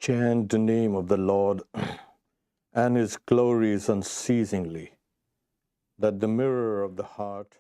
Chant the name of the Lord and His glories unceasingly, that the mirror of the heart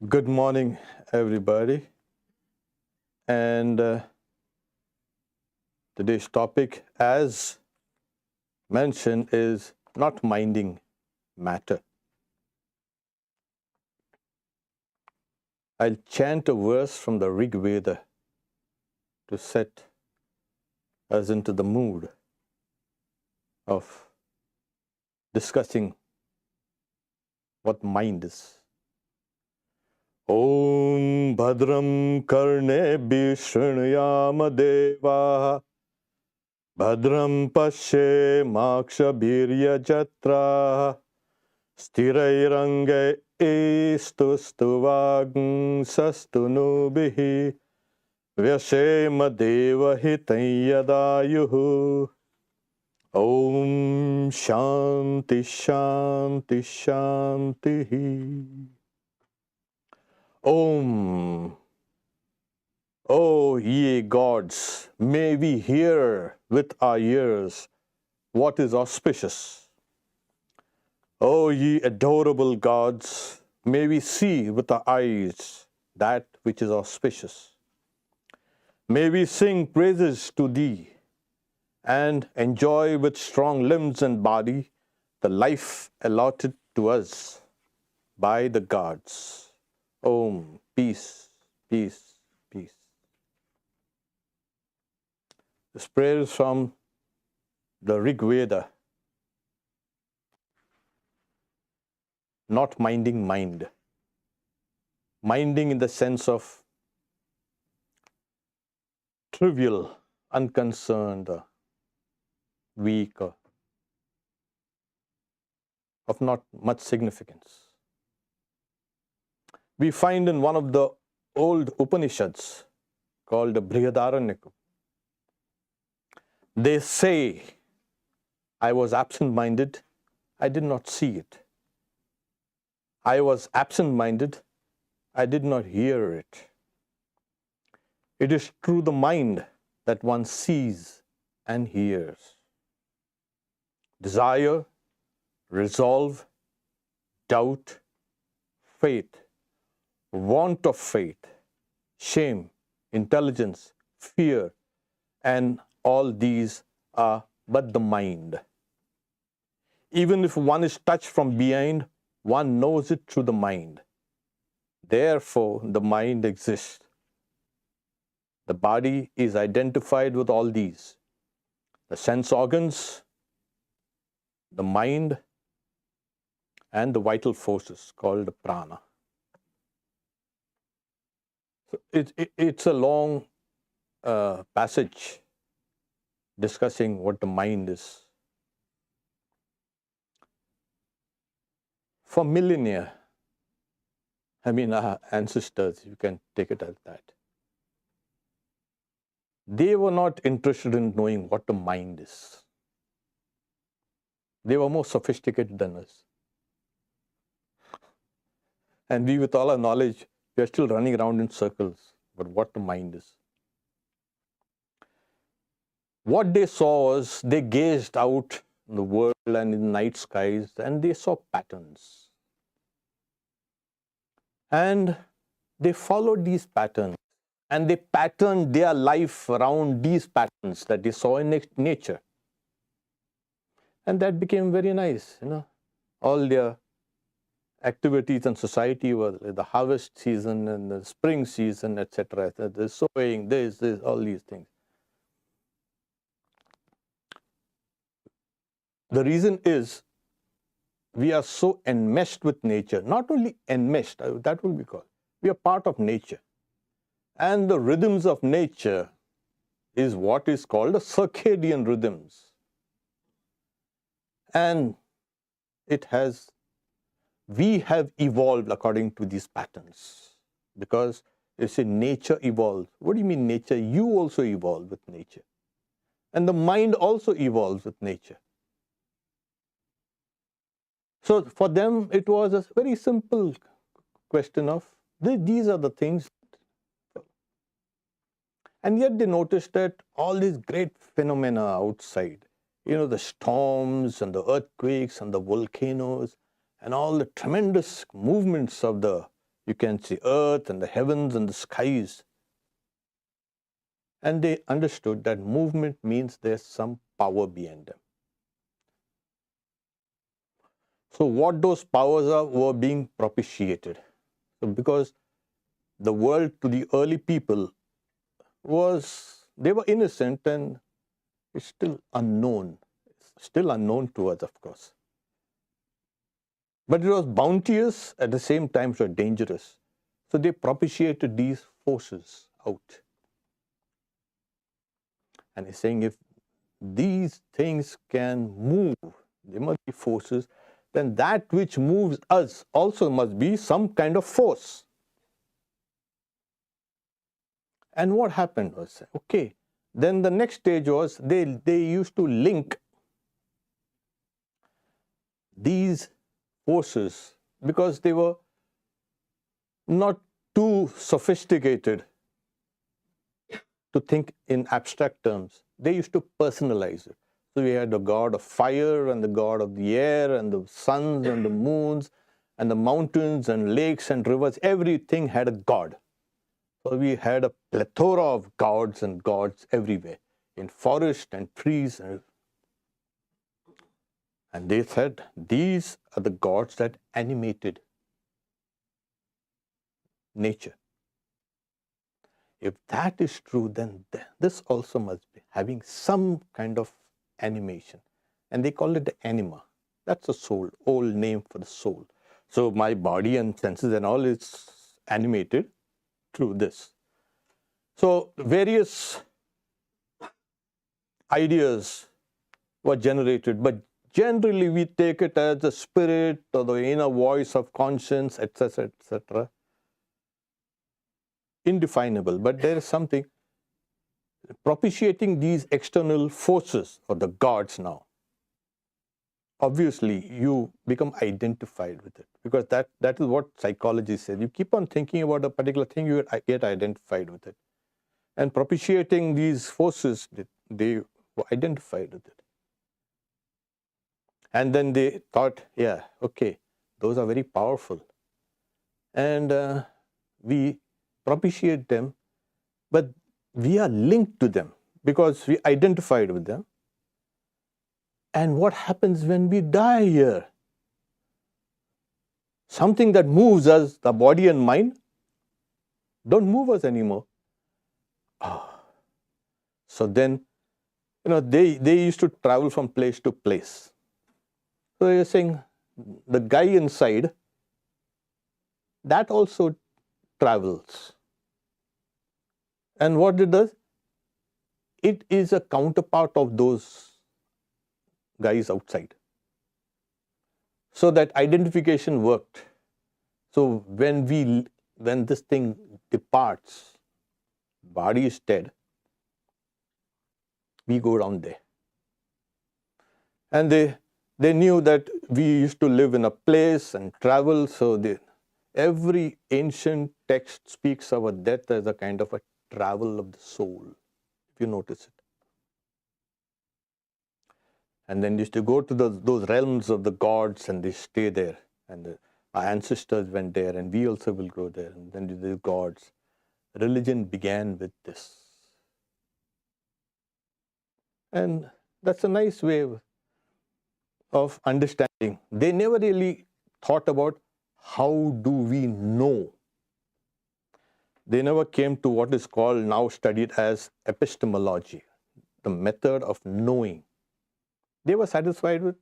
Good morning, everybody. And today's topic, as mentioned, is not minding matter. I'll chant a verse from the Rig Veda to set us into the mood of discussing what mind is. Om Bhadram Karnebhi Shrunuyama Devaha Bhadram Pashe Makshabhirya Jatra Sthirairange Istustuvagn Sastunubihi Vyashema Devahitayadayuhu. Om Shanti Shanti Shanti. Om. O ye gods, may we hear with our ears what is auspicious. O ye adorable gods, may we see with our eyes that which is auspicious. May we sing praises to thee and enjoy with strong limbs and body the life allotted to us by the gods. Om, peace, peace, peace. This prayer is from the Rig Veda. Not minding mind. Minding in the sense of trivial, unconcerned, weak, of not much significance. We find in one of the old Upanishads called the Brihadaranyaka, they say, I was absent-minded. I did not see it. I was absent-minded. I did not hear it. It is through the mind that one sees and hears. Desire, resolve, doubt, faith, want of faith, shame, intelligence, fear, and all these are but the mind. Even if one is touched from behind, one knows it through the mind. Therefore, the mind exists. The body is identified with all these. The sense organs, the mind, and the vital forces called the prana. So it's a long passage discussing what the mind is. For millennia, our ancestors, you can take it as that, they were not interested in knowing what the mind is. They were more sophisticated than us. And we, with all our knowledge, we are still running around in circles about what the mind is. What they saw was, they gazed out in the world and in the night skies, and they saw patterns. And they followed these patterns, and they patterned their life around these patterns that they saw in nature. And that became very nice, All their activities in society were the harvest season and the spring season, etc. The sowing, this, all these things. The reason is, we are so enmeshed with nature. Not only enmeshed, that will be called. We are part of nature. And the rhythms of nature is what is called the circadian rhythms. And we have evolved according to these patterns. Because you say nature evolves. What do you mean nature? You also evolve with nature. And the mind also evolves with nature. So for them, it was a very simple question of, these are the things. And yet they noticed that all these great phenomena outside, the storms and the earthquakes and the volcanoes and all the tremendous movements of you can see earth and the heavens and the skies. And they understood that movement means there's some power behind them. So what those powers are were being propitiated. So because the world to the early people they were innocent, and it's still unknown. It's still unknown to us, of course. But it was bounteous, at the same time it was dangerous. So they propitiated these forces out. And he's saying, if these things can move, they must be forces, then that which moves us also must be some kind of force. And what happened was, okay, then the next stage was, they used to link these forces, because they were not too sophisticated to think in abstract terms. They used to personalize it. So we had the god of fire and the god of the air and the suns and the moons and the mountains and lakes and rivers. Everything had a god. So we had a plethora of gods and gods everywhere, in forest and trees. And they said, these are the gods that animated nature. If that is true, then this also must be having some kind of animation. And they call it the anima. That's the soul, old name for the soul. So my body and senses and all is animated through this. So various ideas were generated, but generally we take it as the spirit or the inner voice of conscience, etc., etc. Indefinable, but there is something propitiating these external forces, or the gods now. obviously you become identified with it, because that is what psychology says. You keep on thinking about a particular thing, you get identified with it. And propitiating these forces, they were identified with it. And then they thought, yeah, okay, those are very powerful. And we propitiate them, but we are linked to them because we identified with them. And what happens when we die here? Something that moves us, the body and mind, don't move us anymore. So then, they used to travel from place to place. So you're saying the guy inside, that also travels. And what it does? It is a counterpart of those guys outside. So that identification worked. So when this thing departs, body is dead, we go down there. And they knew that we used to live in a place and travel, so every ancient text speaks of death as a kind of a travel of the soul, if you notice it. And then used to go to those realms of the gods and they stay there. And our ancestors went there and we also will go there. And then the gods. Religion began with this. And that's a nice way of understanding. They never really thought about how do we know. They never came to what is called, now studied as epistemology, the method of knowing. They were satisfied with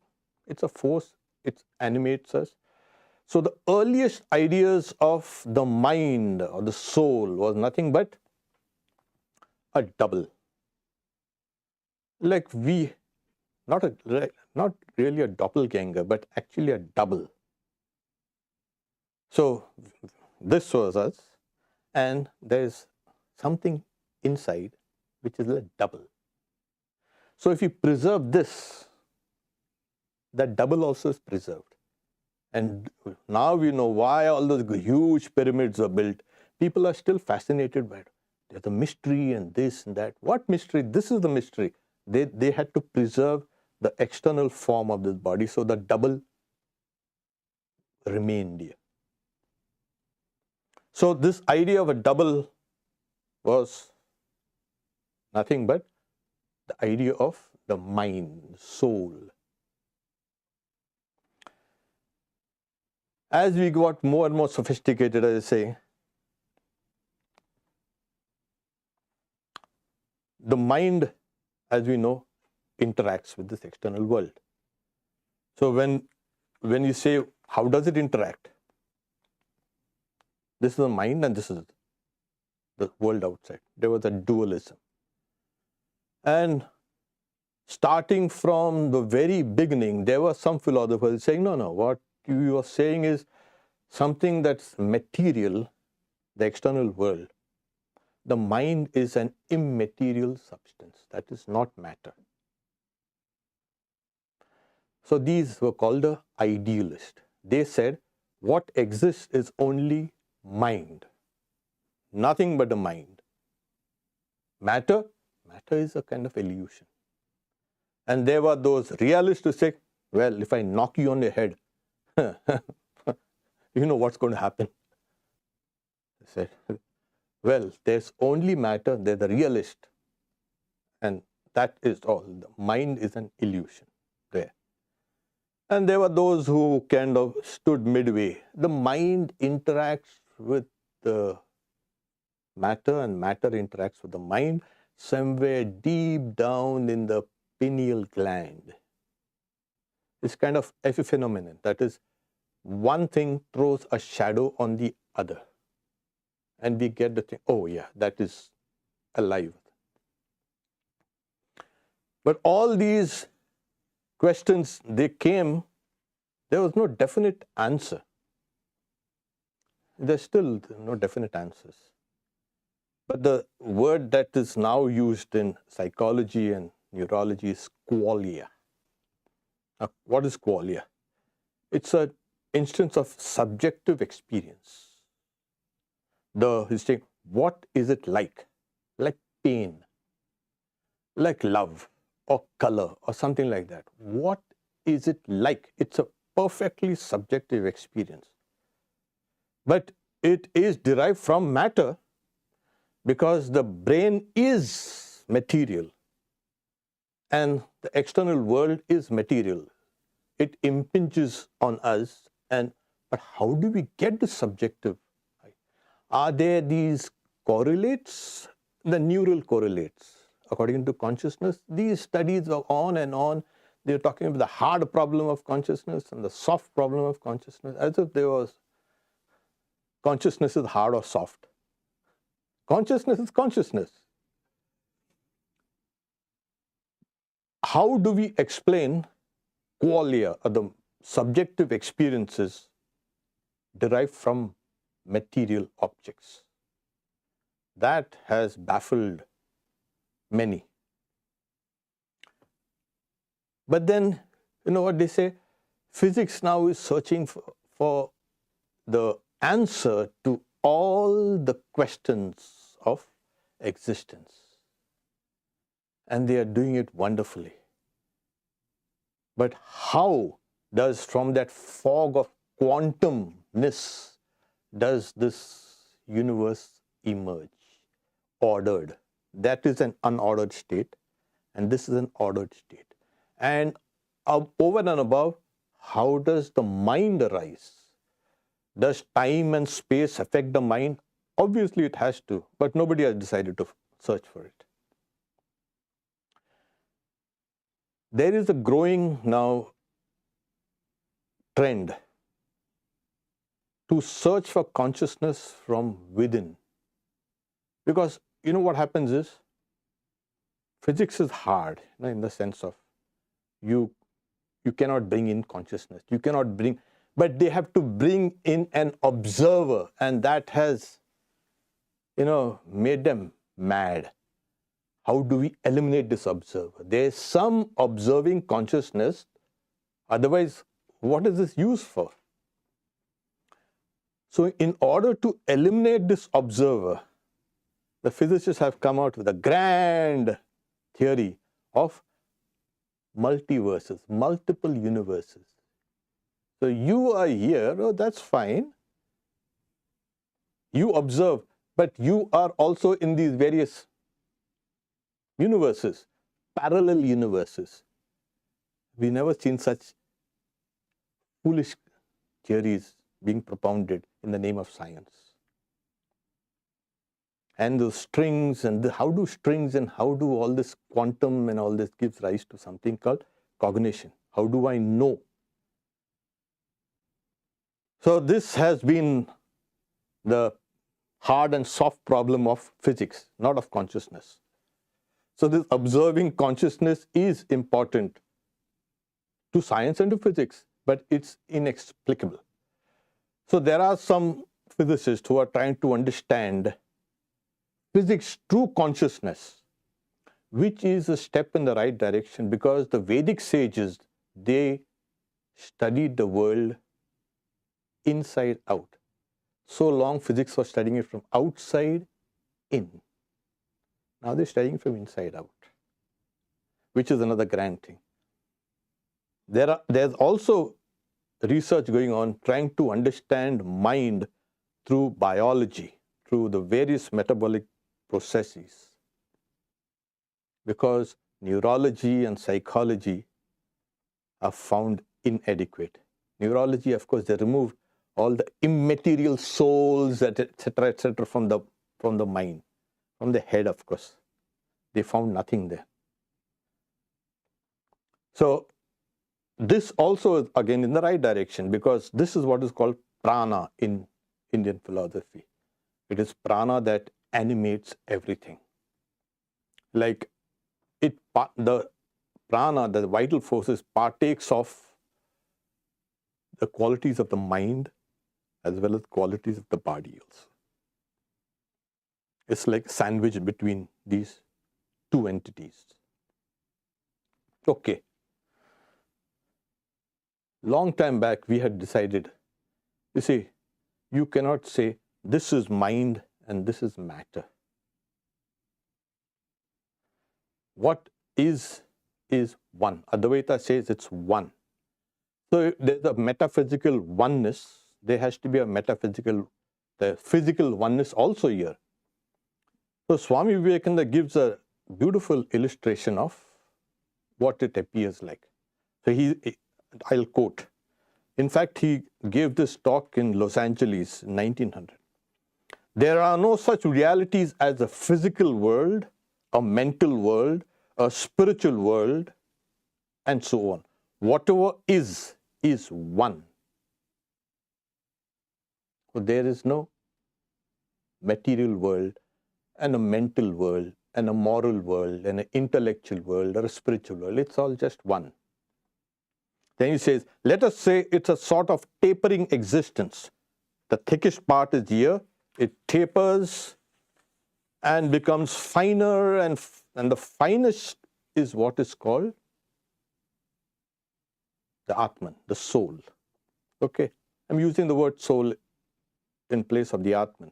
it's a force, it animates us. So the earliest ideas of the mind or the soul was nothing but a double. Like not really a doppelganger, but actually a double. So this was us, and there's something inside which is a double. So if you preserve this, that double also is preserved. And now we know why all those huge pyramids are built. People are still fascinated by it. There's a mystery and this and that. What mystery? This is the mystery. They had to preserve the external form of this body, so the double remained here. So this idea of a double was nothing but the idea of the mind, soul. As we got more and more sophisticated, as I say, the mind, as we know, interacts with this external world. So when you say, how does it interact? This is the mind and this is the world outside. There was a dualism. And starting from the very beginning, there were some philosophers saying, no, what you are saying is something that's material, the external world. The mind is an immaterial substance. That is not matter. So these were called the idealists. They said what exists is only mind. Nothing but the mind. Matter is a kind of illusion. And there were those realists who say, well, if I knock you on the head, you know what's going to happen. They said, well, there's only matter, they're the realist. And that is all. The mind is an illusion there. And there were those who kind of stood midway. The mind interacts with the matter and matter interacts with the mind somewhere deep down in the pineal gland. It's kind of a phenomenon. That is, one thing throws a shadow on the other. And we get the thing, oh yeah, that is alive. But all these questions, they came, there was no definite answer. There's still no definite answers. But the word that is now used in psychology and neurology is qualia. Now, what is qualia? It's an instance of subjective experience. He's saying, what is it like? Like pain, like love, or color, or something like that. What is it like? It's a perfectly subjective experience. But it is derived from matter because the brain is material and the external world is material. It impinges on us, but how do we get the subjective? Are there these correlates, the neural correlates? According to consciousness, these studies are on and on. They're talking about the hard problem of consciousness and the soft problem of consciousness, as if there was consciousness is hard or soft. Consciousness is consciousness. How do we explain qualia, or the subjective experiences derived from material objects? That has baffled many. But then, you know what they say? Physics now is searching for the answer to all the questions of existence. And they are doing it wonderfully. But how does, from that fog of quantumness, does this universe emerge? Ordered. That is an unordered state, and this is an ordered state. And over and above, how does the mind arise? Does time and space affect the mind? Obviously it has to, but nobody has decided to search for it. There is a growing now trend to search for consciousness from within. Because you know what happens is, physics is hard, you know, in the sense of you cannot bring in consciousness. You cannot bring, but they have to bring in an observer, and that has, you know, made them mad. How do we eliminate this observer? There is some observing consciousness, otherwise what is this used for? So in order to eliminate this observer, the physicists have come out with a grand theory of multiverses, multiple universes. So you are here, oh, that's fine. You observe, but you are also in these various universes, parallel universes. We've never seen such foolish theories being propounded in the name of science. And the strings, and how do strings and how do all this quantum and all this gives rise to something called cognition. How do I know? So this has been the hard and soft problem of physics, not of consciousness. So this observing consciousness is important to science and to physics, but it's inexplicable. So there are some physicists who are trying to understand physics through consciousness, which is a step in the right direction, because the Vedic sages, they studied the world inside out. So long physics was studying it from outside in. Now they're studying from inside out, which is another grand thing. There's also research going on trying to understand mind through biology, through the various metabolic processes. Because neurology and psychology are found inadequate. Neurology, of course, they removed all the immaterial souls, etc., from the mind, from the head, of course. They found nothing there. So this also is again in the right direction, because this is what is called prana in Indian philosophy. It is prana that animates everything. Like the prana, the vital forces, partakes of the qualities of the mind as well as qualities of the body also. It's like sandwiched between these two entities. Okay. long time back we had decided, you see, you cannot say this is mind and this is matter. What is one. Advaita says it's one. So if there's a metaphysical oneness, there has to be a metaphysical, the physical oneness also here. So Swami Vivekananda gives a beautiful illustration of what it appears like. So I'll quote. In fact, he gave this talk in Los Angeles in 1900. There are no such realities as a physical world, a mental world, a spiritual world, and so on. Whatever is one. So there is no material world and a mental world and a moral world and an intellectual world or a spiritual world. It's all just one. Then he says, let us say it's a sort of tapering existence. The thickest part is here. It tapers and becomes finer, and the finest is what is called the Atman, the soul. Okay, I'm using the word soul in place of the Atman.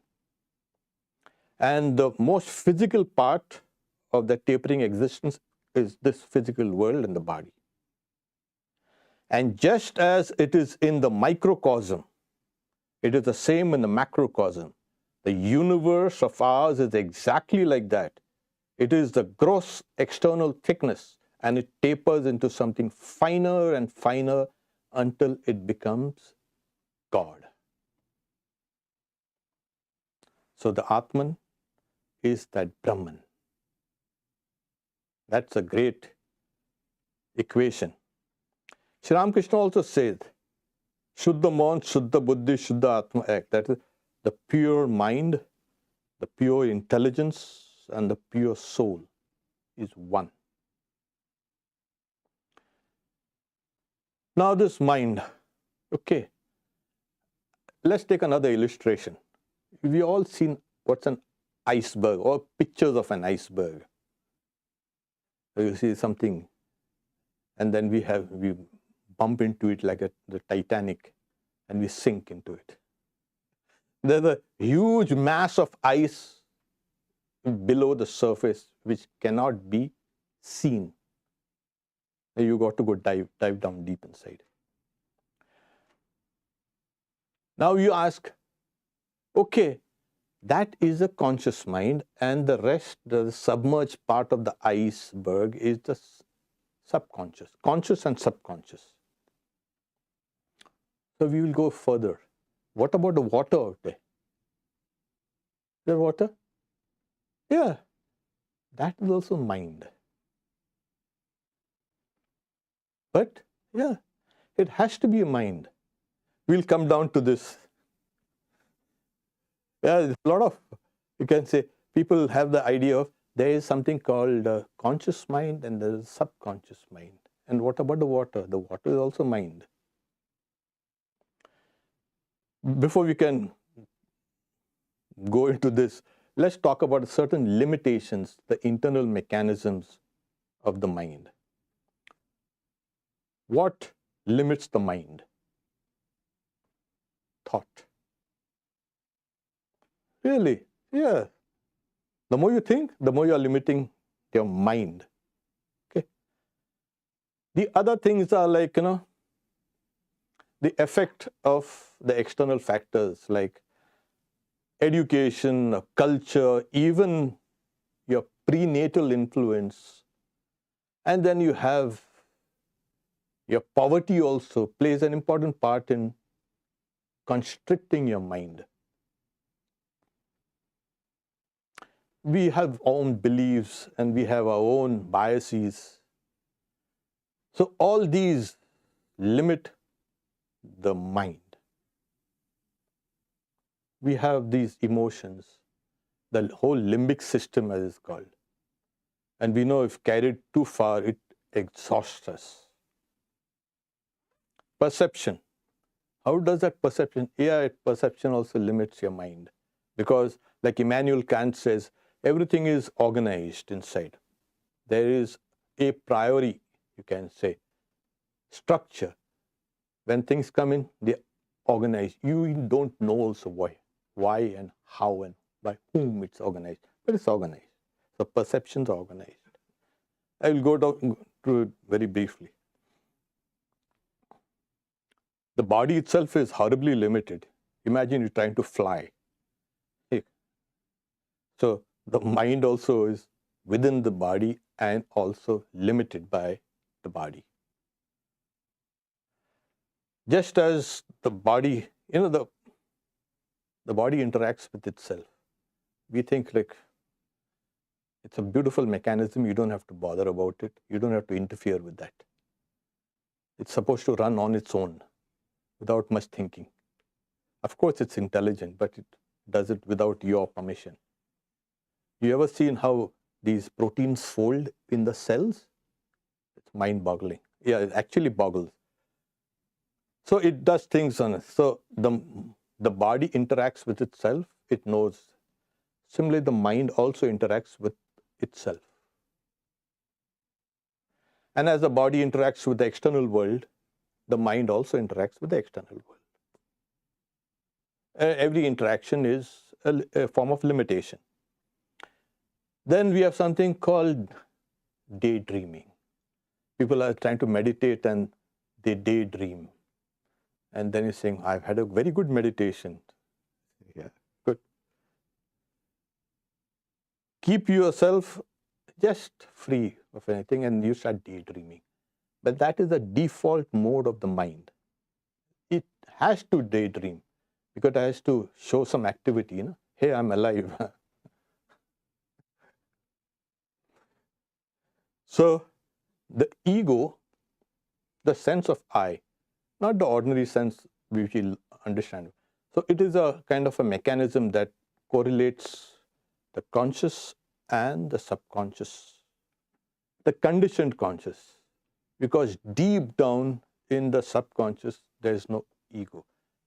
And the most physical part of the tapering existence is this physical world and the body. And just as it is in the microcosm, it is the same in the macrocosm. The universe of ours is exactly like that. It is the gross external thickness, and it tapers into something finer and finer until it becomes God. So the Atman is that Brahman. That's a great equation. Sri Ramakrishna also says, Shuddha Mon, Shuddha Buddhi, Shuddha Atma Ek. That is the pure mind, the pure intelligence, and the pure soul is one. Now this mind, okay, let's take another illustration. We've all seen what's an iceberg or pictures of an iceberg. So you see something and then we bump into it like the Titanic and we sink into it. There's a huge mass of ice below the surface which cannot be seen. You got to go dive down deep inside. Now you ask, okay, that is a conscious mind, and the rest, the submerged part of the iceberg is the subconscious, conscious and subconscious. So we will go further. What about the water out there? Is there water? Yeah, that is also mind. But yeah, it has to be a mind. We'll come down to this. Yeah, there's a lot of, you can say, people have the idea of there is something called conscious mind and there is subconscious mind. And what about the water? The water is also mind. Before we can go into this, let's talk about certain limitations, the internal mechanisms of the mind. What limits the mind? Thought. Really? Yeah. The more you think, the more you are limiting your mind. Okay. The other things are like, the effect of the external factors like education, culture, even your prenatal influence. And then you have your poverty also plays an important part in constricting your mind. We have our own beliefs and we have our own biases. So all these limit the mind. We have these emotions, the whole limbic system as it's called. And we know if carried too far, it exhausts us. Perception. How does that perception? Yeah, perception also limits your mind. Because like Immanuel Kant says, everything is organized inside. There is a priori, you can say, structure. When things come in, they organize. You don't know also why and how and by whom it's organized, but it's organized. So perceptions are organized. I will go down through it very briefly. The body itself is horribly limited. Imagine you're trying to fly. So the mind also is within the body and also limited by the body. Just as the body, the body interacts with itself. We think like it's a beautiful mechanism. You don't have to bother about it. You don't have to interfere with that. It's supposed to run on its own without much thinking. Of course, it's intelligent, but it does it without your permission. You ever seen how these proteins fold in the cells? It's mind-boggling. Yeah, it actually boggles. So it does things on it. So the body interacts with itself. It knows. Similarly, the mind also interacts with itself. And as the body interacts with the external world, the mind also interacts with the external world. Every interaction is a form of limitation. Then we have something called daydreaming. People are trying to meditate and they daydream. And then you're saying, I've had a very good meditation. Yeah, good. Keep yourself just free of anything and you start daydreaming. But that is the default mode of the mind. It has to daydream because it has to show some activity. Hey, I'm alive. So the ego, the sense of I, not the ordinary sense we will understand. So it is a kind of a mechanism that correlates the conscious and the subconscious, the conditioned conscious, because deep down in the subconscious, there is no ego.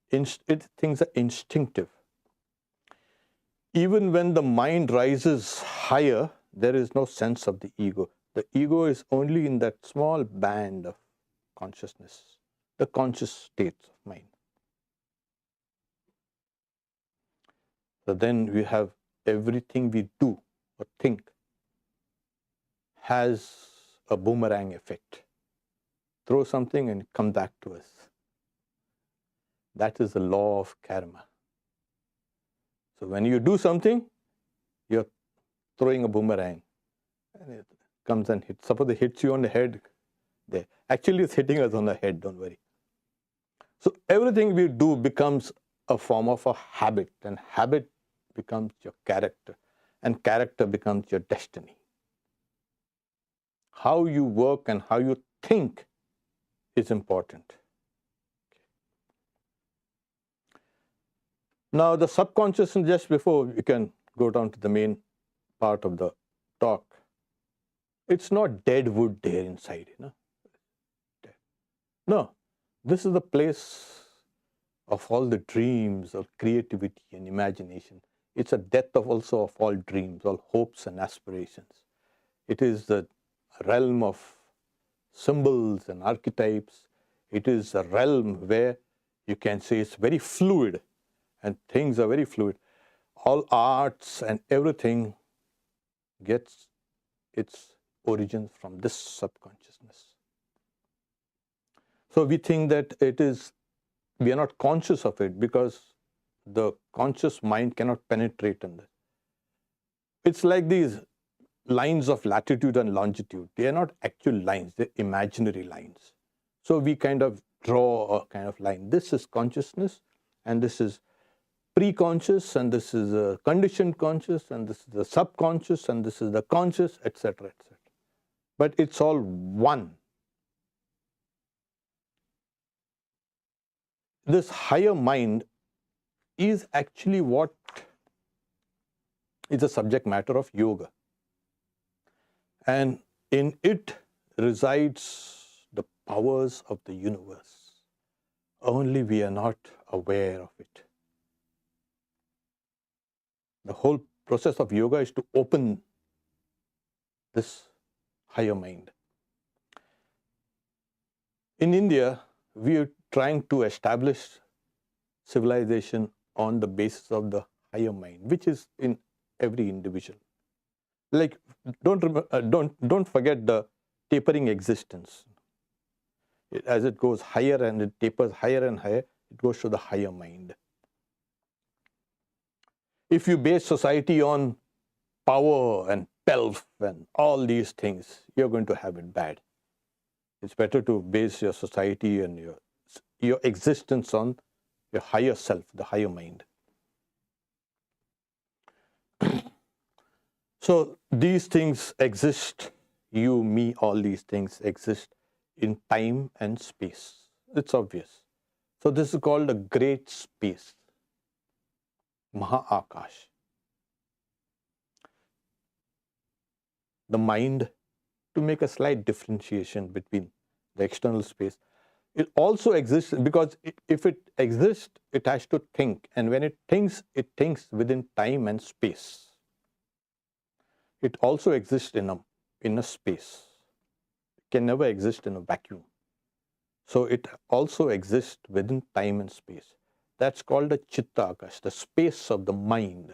Things are instinctive. Even when the mind rises higher, there is no sense of the ego. The ego is only in that small band of consciousness, the conscious states of mind. So then we have everything we do or think has a boomerang effect. Throw something and come back to us. That is the law of karma. So when you do something, you're throwing a boomerang. And it comes and hits. Suppose it hits you on the head. There. Actually, it's hitting us on the head, don't worry. So everything we do becomes a form of a habit. And habit becomes your character. And character becomes your destiny. How you work and how you think is important. Now, the subconscious, and just before we can go down to the main part of the talk, it's not dead wood there inside. No, this is the place of all the dreams of creativity and imagination. It's a death of also of all dreams, all hopes and aspirations. It is the realm of symbols and archetypes. It is a realm where you can say it's very fluid and things are very fluid. All arts and everything gets its origins from this subconsciousness. So we think that we are not conscious of it because the conscious mind cannot penetrate in that. It's like these lines of latitude and longitude. They are not actual lines, they're imaginary lines. So we kind of draw a kind of line. This is consciousness, and this is pre-conscious, and this is a conditioned conscious, and this is the subconscious, and this is the conscious, etc., etc. But it's all one. This higher mind is actually what is the subject matter of yoga. And in it resides the powers of the universe. Only we are not aware of it. The whole process of yoga is to open this higher mind. In India, we trying to establish civilization on the basis of the higher mind, which is in every individual. Like, don't forget the tapering existence. As it goes higher and it tapers higher and higher, it goes to the higher mind. If you base society on power and pelf and all these things, you're going to have it bad. It's better to base your society and your existence on your higher self, the higher mind. So these things exist, you, me, all these things exist in time and space. It's obvious. So this is called a great space, Maha-Akash. The mind, to make a slight differentiation between the external space, it also exists because if it exists, it has to think. And when it thinks within time and space. It also exists in a space. It can never exist in a vacuum. So it also exists within time and space. That's called a Chitta Akash, the space of the mind.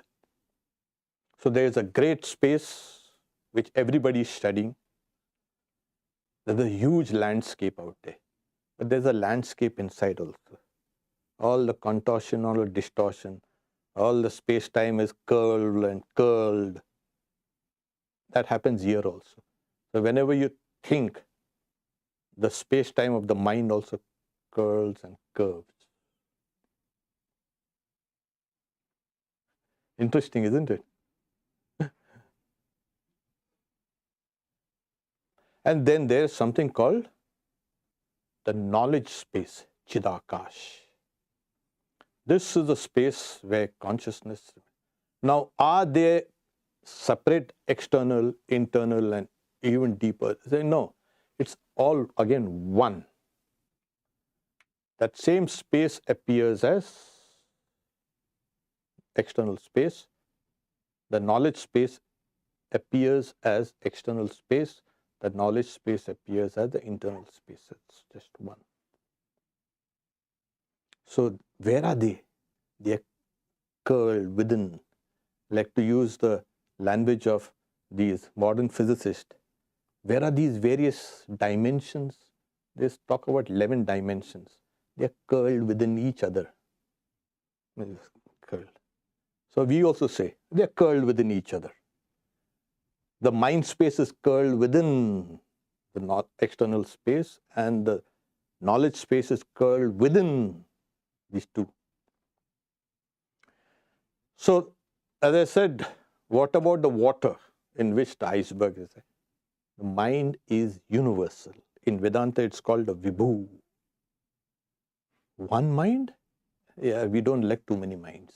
So there is a great space which everybody is studying. There's a huge landscape out there. But there's a landscape inside also. All the contortion, all the distortion, all the space-time is curled and curled. That happens here also. So whenever you think, the space-time of the mind also curls and curves. Interesting, isn't it? And then there's something called the knowledge space, Chidakash. This is the space where consciousness. Now, are there separate external, internal, and even deeper? Say no, it's all again one. That same space appears as external space. The knowledge space appears as external space. The knowledge space appears as the internal space. It's just one. So where are they? They are curled within. Like, to use the language of these modern physicists, where are these various dimensions? They talk about 11 dimensions. They are curled within each other. Curled. So we also say they are curled within each other. The mind space is curled within the external space, and the knowledge space is curled within these two. So, as I said, what about the water in which the iceberg is? The mind is universal. In Vedanta, it's called a Vibhu. One mind? Yeah, we don't like too many minds.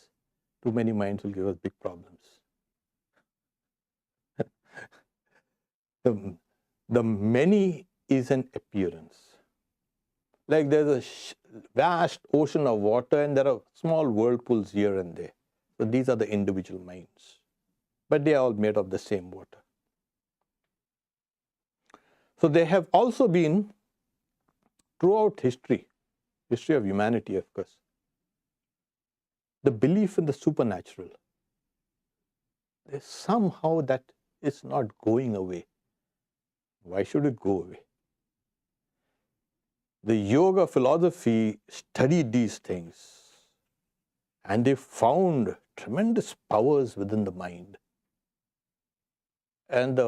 Too many minds will give us big problems. The many is an appearance. Like, there's a vast ocean of water and there are small whirlpools here and there. So these are the individual minds. But they are all made of the same water. So they have also been, throughout history of humanity, of course, the belief in the supernatural. Somehow that is not going away. Why should it go away? The yoga philosophy studied these things and they found tremendous powers within the mind. And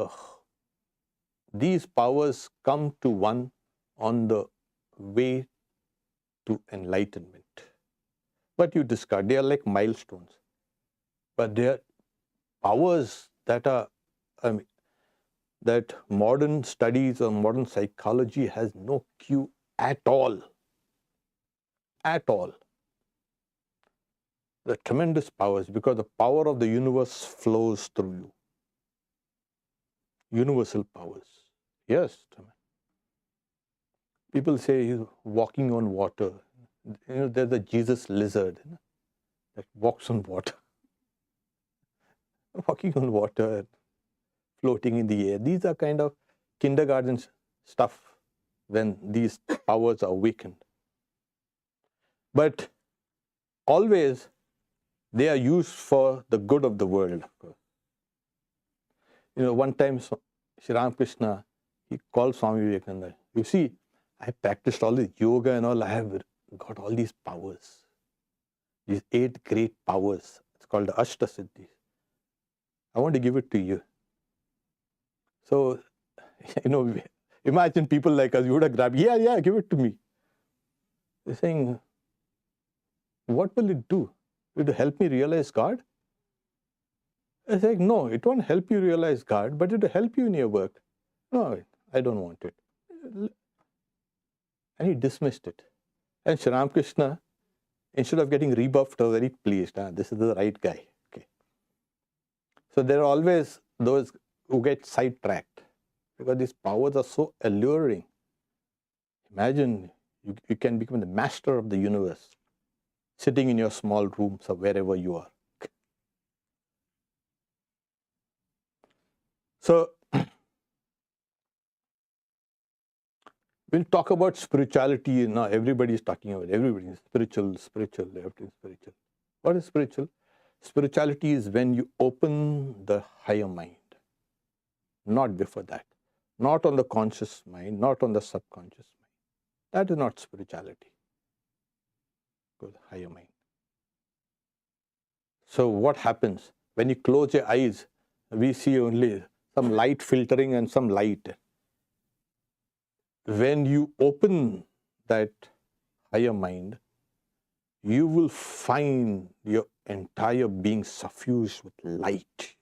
these powers come to one on the way to enlightenment. But you discard, they are like milestones. But they are powers that are, that modern studies or modern psychology has no clue at all. At all. The tremendous powers, because the power of the universe flows through you. Universal powers. Yes. People say he's walking on water. You know, there's a Jesus lizard, you know, that walks on water. Walking on water, floating in the air. These are kind of kindergarten stuff when these powers are awakened. But always they are used for the good of the world, of course. One time Sri Ramakrishna, he called Swami Vivekananda. You see, I practiced all this yoga and all. I have got all these powers, these 8 great powers. It's called the Ashtasiddhis. I want to give it to you. So, imagine people like us, you would have grabbed, yeah, give it to me. They're saying, what will it do? Will it help me realize God? I say, no, it won't help you realize God, but it will help you in your work. No, I don't want it. And he dismissed it. And Sri Ramakrishna, instead of getting rebuffed, was very pleased. This is the right guy. Okay. So there are always those who get sidetracked because these powers are so alluring. Imagine you can become the master of the universe, sitting in your small rooms or wherever you are. So, we'll talk about spirituality. Now everybody is talking about everything spiritual, everything spiritual. What is spiritual? Spirituality is when you open the higher mind. Not before that. Not on the conscious mind, not on the subconscious mind. That is not spirituality. Go to the higher mind. So what happens? When you close your eyes, we see only some light filtering and some light. When you open that higher mind, you will find your entire being suffused with light.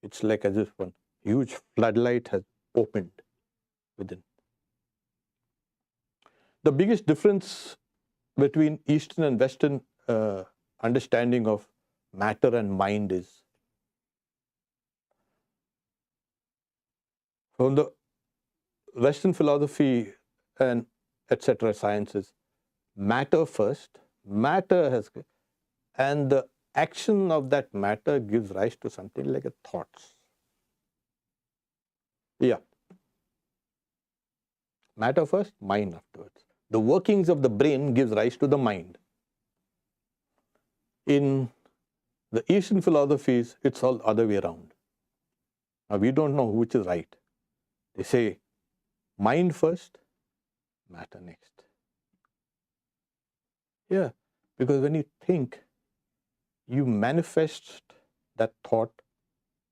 It's like as if one huge floodlight has opened within. The biggest difference between Eastern and Western understanding of matter and mind is, from the Western philosophy and etc. sciences, matter first, and the action of that matter gives rise to something like a thoughts. Yeah. Matter first, mind afterwards. The workings of the brain gives rise to the mind. In the Eastern philosophies, it's all other way around. Now, we don't know which is right. They say mind first, matter next. Yeah, because when you think, you manifest that thought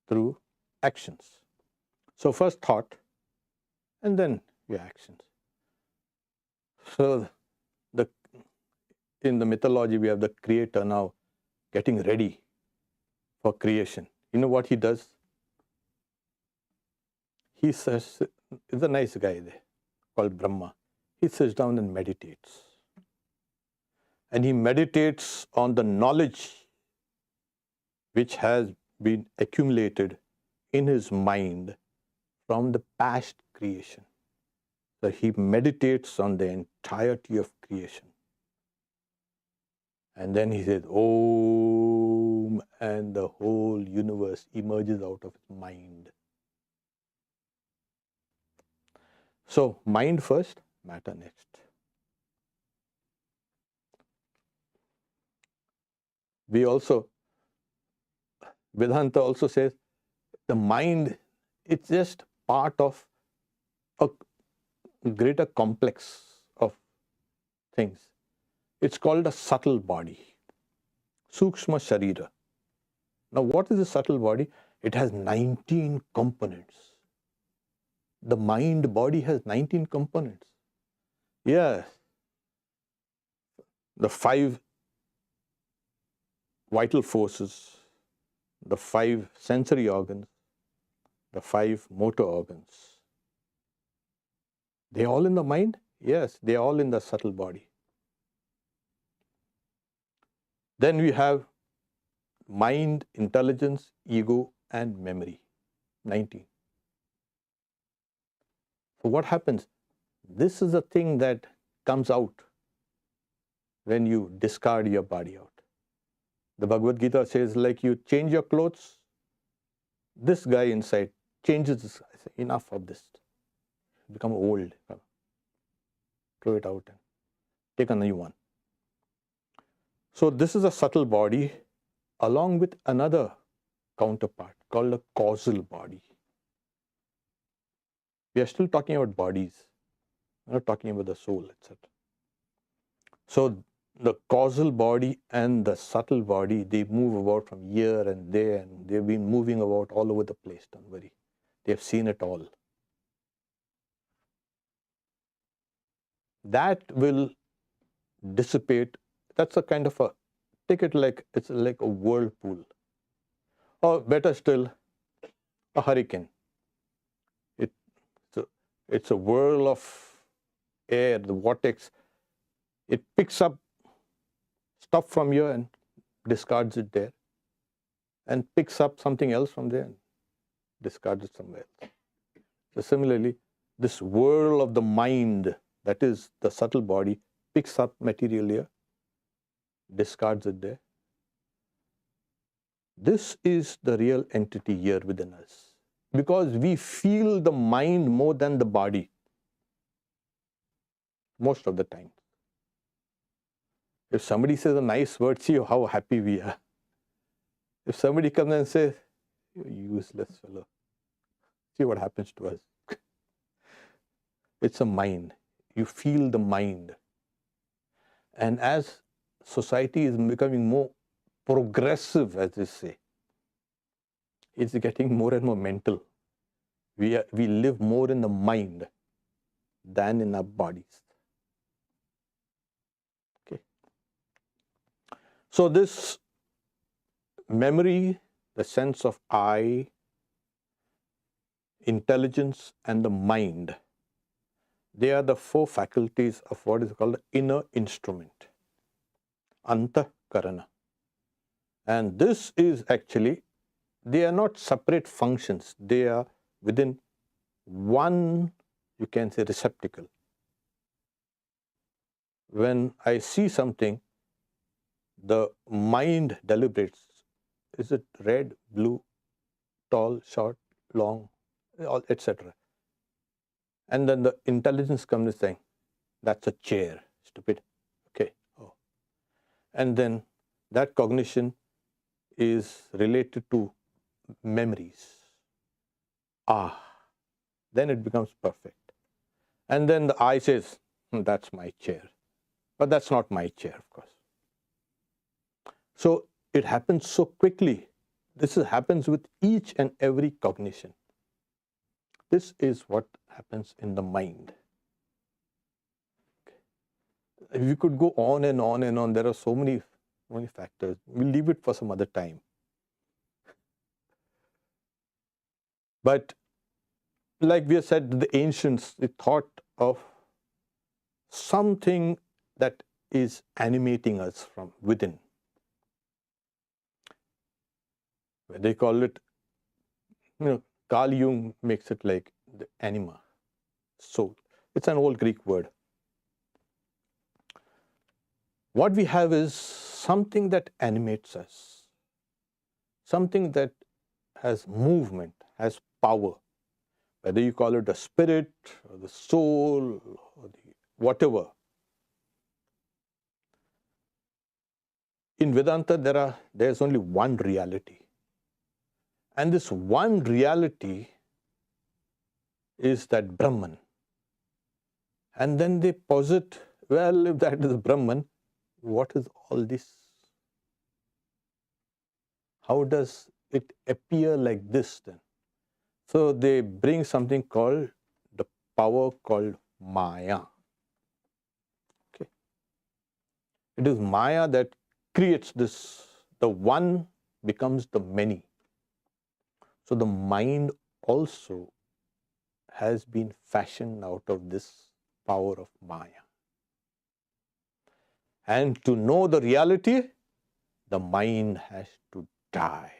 through actions. So first thought, and then your actions. So in the mythology, we have the creator now getting ready for creation. You know what he does? He says, it's a nice guy there called Brahma. He sits down and meditates. And he meditates on the knowledge which has been accumulated in his mind from the past creation. So he meditates on the entirety of creation. And then he says, Om, and the whole universe emerges out of his mind. So, mind first, matter next. Vedanta also says, the mind, it's just part of a greater complex of things. It's called a subtle body, Sukshma Sharira. Now, what is a subtle body? It has 19 components. The mind body has 19 components. Yes. The 5 vital forces, the 5 sensory organs, the 5 motor organs. They're all in the mind? Yes, they're all in the subtle body. Then we have mind, intelligence, ego, and memory. 19. So what happens? This is a thing that comes out when you discard your body out. The Bhagavad Gita says, like you change your clothes, this guy inside changes this. I say, enough of this. Become old. Throw it out and take a new one. So this is a subtle body along with another counterpart called a causal body. We are still talking about bodies. We're not talking about the soul, etc. So the causal body and the subtle body, they move about from here and there, and they've been moving about all over the place, don't worry. They've seen it all. That will dissipate. That's a kind of a, take it like, it's like a whirlpool. Or better still, a hurricane. It's a whirl of air, the vortex. It picks up stuff from here and discards it there, and picks up something else from there and discards it somewhere else. So similarly, this whirl of the mind, that is the subtle body, picks up material here, discards it there. This is the real entity here within us, because we feel the mind more than the body most of the time. If somebody says a nice word, see how happy we are. If somebody comes and says, "You useless fellow," see what happens to us. It's a mind. You feel the mind. And as society is becoming more progressive, as they say, it's getting more and more mental. We live more in the mind than in our bodies. Okay. So this memory, the sense of I, intelligence, and the mind, they are the four faculties of what is called the inner instrument, Antakarana. And this is actually, they are not separate functions. They are within one, you can say, receptacle. When I see something, the mind deliberates. Is it red, blue, tall, short, long, etc. And then the intelligence comes and saying, that's a chair, stupid. Okay. Oh. And then that cognition is related to memories. Then it becomes perfect. And then the I says, that's my chair. But that's not my chair, of course. So it happens so quickly. This happens with each and every cognition. This is what happens in the mind. Okay. We could go on and on and on. There are so many factors. We'll leave it for some other time. But like we have said, the ancients, they thought of something that is animating us from within. They call it, Carl Jung makes it like the anima, soul. It's an old Greek word. What we have is something that animates us, something that has movement, has power. Whether you call it the spirit or the soul or the whatever. In Vedanta, there's only one reality. And this one reality is that Brahman. And then they posit, well, if that is Brahman, what is all this? How does it appear like this then? So they bring something called the power called Maya. Okay. It is Maya that creates this. The one becomes the many. So the mind also has been fashioned out of this power of Maya. And to know the reality, the mind has to die.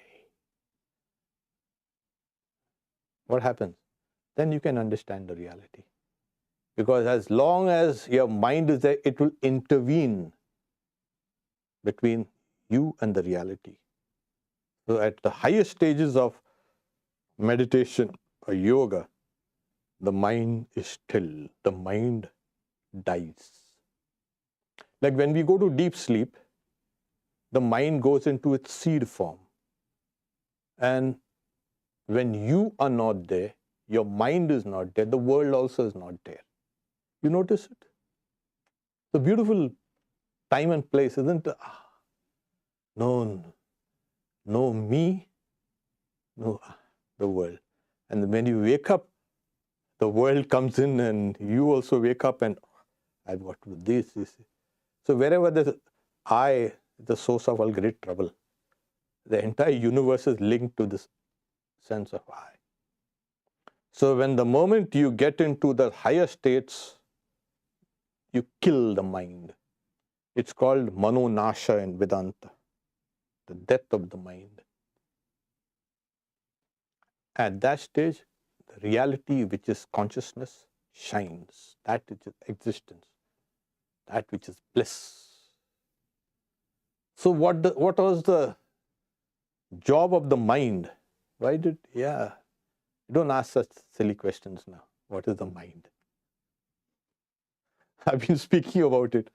What happens? Then you can understand the reality. Because as long as your mind is there, it will intervene between you and the reality. So at the highest stages of meditation or yoga, the mind is still, the mind dies. Like when we go to deep sleep, the mind goes into its seed form. And when you are not there, your mind is not there, the world also is not there. You notice it? It's a beautiful time and place, isn't it? No, no me, no the world. And when you wake up, the world comes in and you also wake up and I've got to do this. So wherever there's I, the source of all great trouble. The entire universe is linked to this sense of I. So when the moment you get into the higher states, you kill the mind. It's called manonasha in Vedanta, the death of the mind. At that stage, the reality which is consciousness shines, that which is existence, that which is bliss. So what was the job of the mind? Don't ask such silly questions now. What is the mind? I've been speaking about it.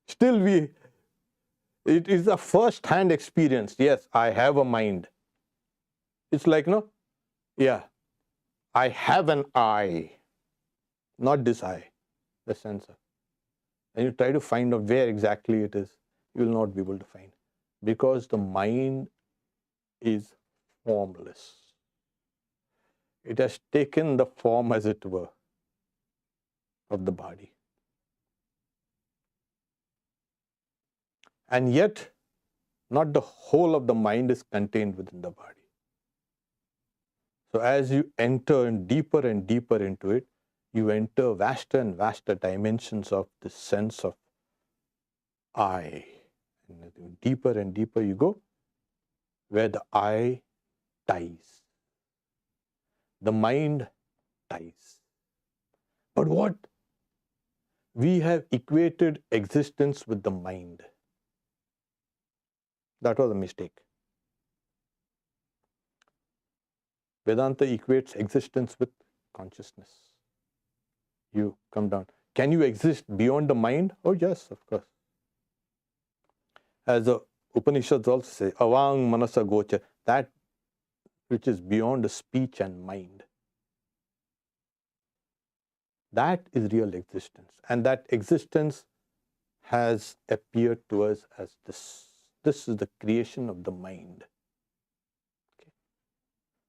Still it is a first-hand experience. Yes, I have a mind. It's like, I have an I, not this I, the sensor. And you try to find out where exactly it is, you will not be able to find. Because the mind is formless. It has taken the form, as it were, of the body. And yet, not the whole of the mind is contained within the body. So as you enter deeper and deeper into it, you enter vaster and vaster dimensions of the sense of I. And deeper and deeper you go, where the I dies. The mind dies. But what? We have equated existence with the mind. That was a mistake. Vedanta equates existence with consciousness. You come down. Can you exist beyond the mind? Oh yes, of course. As the Upanishads also say, avang manasa gocha, that which is beyond the speech and mind. That is real existence. And that existence has appeared to us as this. This is the creation of the mind. Okay.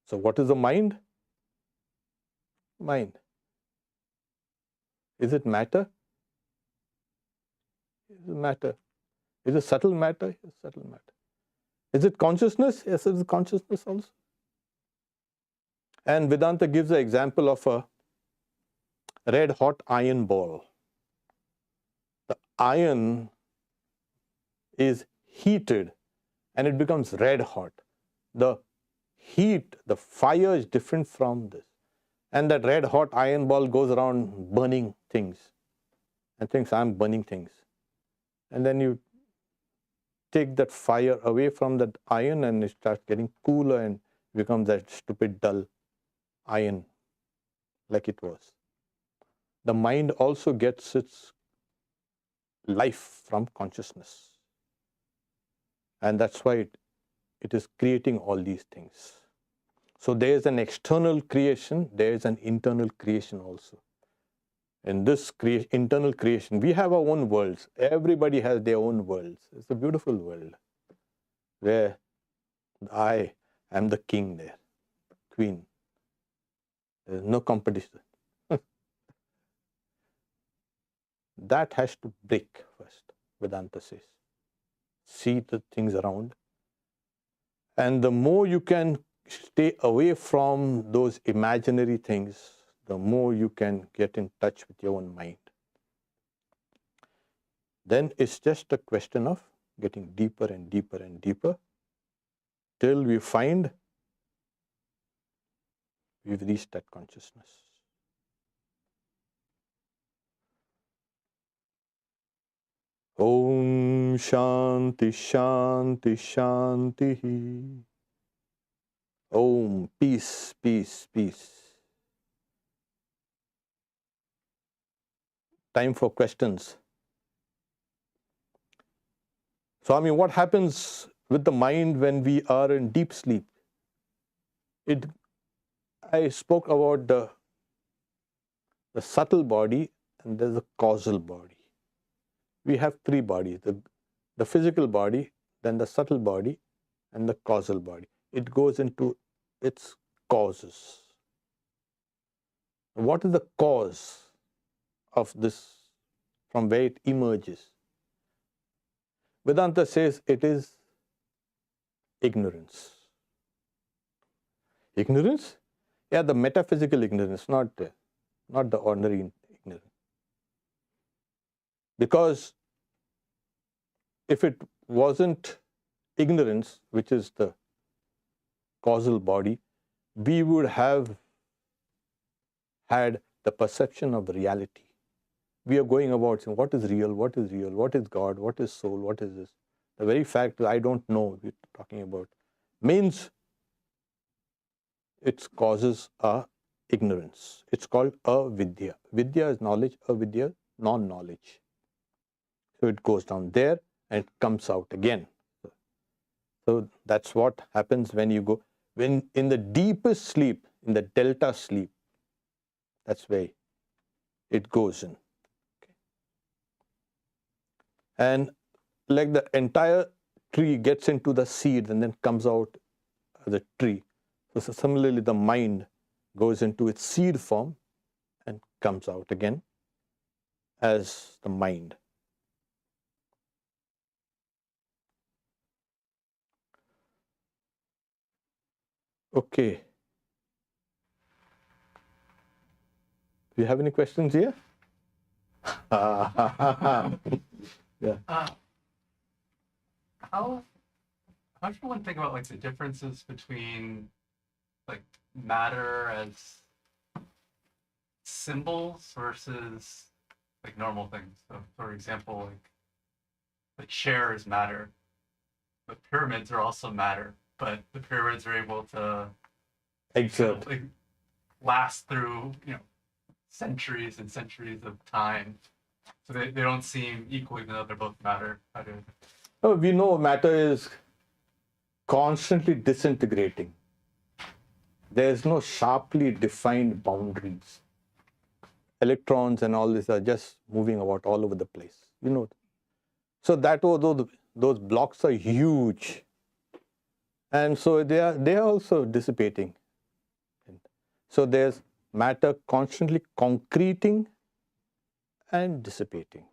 So what is the mind? Mind. Is it matter? Is it matter? Is it subtle matter? Yes, subtle matter. Is it consciousness? Yes, it is consciousness also. And Vedanta gives the example of a red hot iron ball. The iron is heated and it becomes red hot. The heat, the fire is different from this. And that red hot iron ball goes around burning things and thinks, I'm burning things. And then you take that fire away from that iron and it starts getting cooler and becomes that stupid dull iron like it was. The mind also gets its life from consciousness. And that's why it is creating all these things. So there is an external creation, there is an internal creation also. In this internal creation, we have our own worlds. Everybody has their own worlds. It's a beautiful world where I am the king there, queen. There is no competition. That has to break first, Vedanta says. See the things around. And the more you can stay away from those imaginary things, the more you can get in touch with your own mind. Then it's just a question of getting deeper and deeper and deeper till we find we've reached that consciousness. Om Shanti Shanti Shanti. Om, peace, peace, peace. Time for questions. Swami, what happens with the mind when we are in deep sleep? I spoke about the subtle body, and there's a causal body. We have three bodies, the physical body, then the subtle body, and the causal body. It goes into its causes. What is the cause of this, from where it emerges? Vedanta says it is ignorance. Ignorance? Yeah, the metaphysical ignorance, not the ordinary ignorance. Because if it wasn't ignorance, which is the causal body, we would have had the perception of reality. We are going about saying, what is real, what is real, what is God, what is soul, what is this? The very fact that I don't know we're talking about means its causes are ignorance. It's called avidya. Vidya is knowledge, avidya, non-knowledge. So it goes down there and it comes out again. So that's what happens when you go, when in the deepest sleep, in the delta sleep, that's where it goes in. Okay. And like the entire tree gets into the seed and then comes out as a tree. So similarly, the mind goes into its seed form and comes out again as the mind. Okay. Do you have any questions here? Yeah. How should one think about like the differences between like matter as symbols versus like normal things? So, for example, like chair is matter, but pyramids are also matter. But the pyramids are able to Exert. like, last through centuries and centuries of time. So they don't seem equal, even though they're both matter. Oh, we know matter is constantly disintegrating. There is no sharply defined boundaries. Electrons and all this are just moving about all over the place. You know. So that those blocks are huge, and so they are also dissipating. So there's matter constantly concreting and dissipating.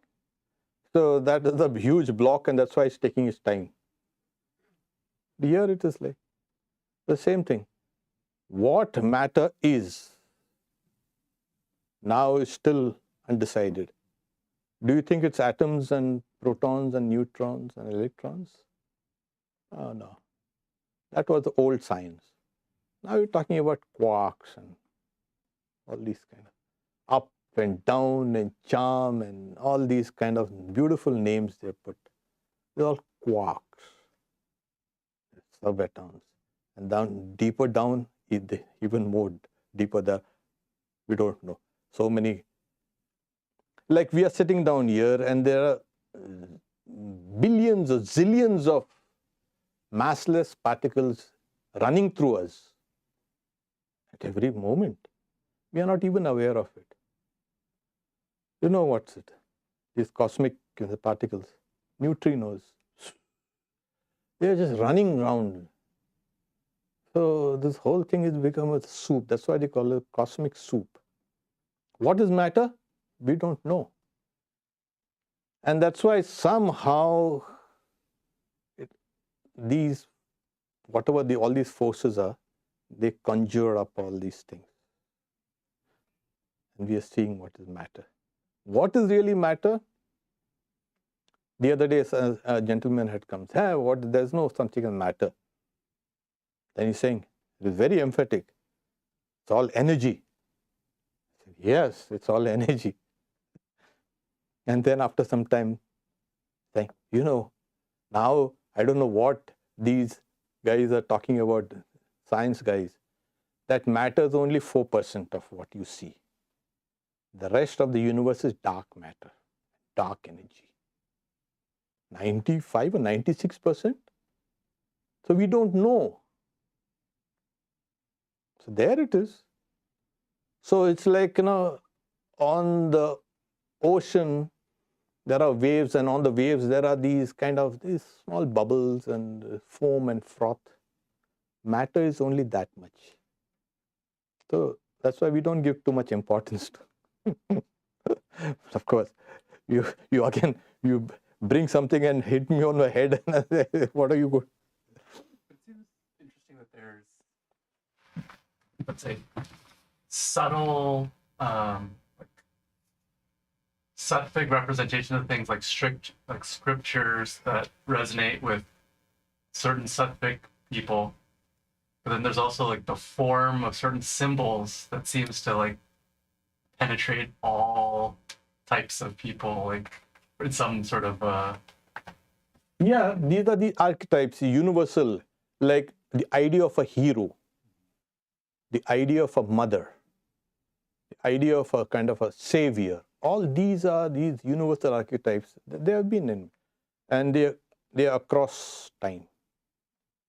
So that is a huge block, and that's why it's taking its time. Here it is like the same thing. What matter is now is still undecided. Do you think it's atoms and protons and neutrons and electrons? Oh, no. That was the old science. Now you're talking about quarks and all these kind of up and down and charm and all these kind of beautiful names they put. They're all quarks, subatoms. And down, deeper down, even more deeper there, we don't know. So many, like we are sitting down here and there are billions or zillions of massless particles running through us at every moment. We are not even aware of it. You know what's it? These cosmic particles, neutrinos, they are just running around. So this whole thing has become a soup. That's why they call it cosmic soup. What is matter? We don't know. And that's why somehow these, whatever all these forces are, they conjure up all these things. And we are seeing what is matter. What is really matter? The other day, a gentleman had come, hey, there's no something as matter. Then he's saying, it is very emphatic. It's all energy. I said, yes, it's all energy. And then after some time, saying, now I don't know what these guys are talking about, science guys, that matter is only 4% of what you see. The rest of the universe is dark matter, dark energy. 95 or 96%. So we don't know. So there it is. So it's like, on the ocean, there are waves, and on the waves, there are these small bubbles and foam and froth. Matter is only that much. So that's why we don't give too much importance to. Of course, you again, you bring something and hit me on the head, and I say, what are you going? It seems interesting that there's, let's say, subtle, sattvic representation of things like scriptures that resonate with certain sattvic people. But then there's also like the form of certain symbols that seems to like penetrate all types of people, like in some sort of Yeah, these are the archetypes, universal, like the idea of a hero, the idea of a mother, the idea of a kind of a savior. All these are these universal archetypes. They have been in, and they are across time.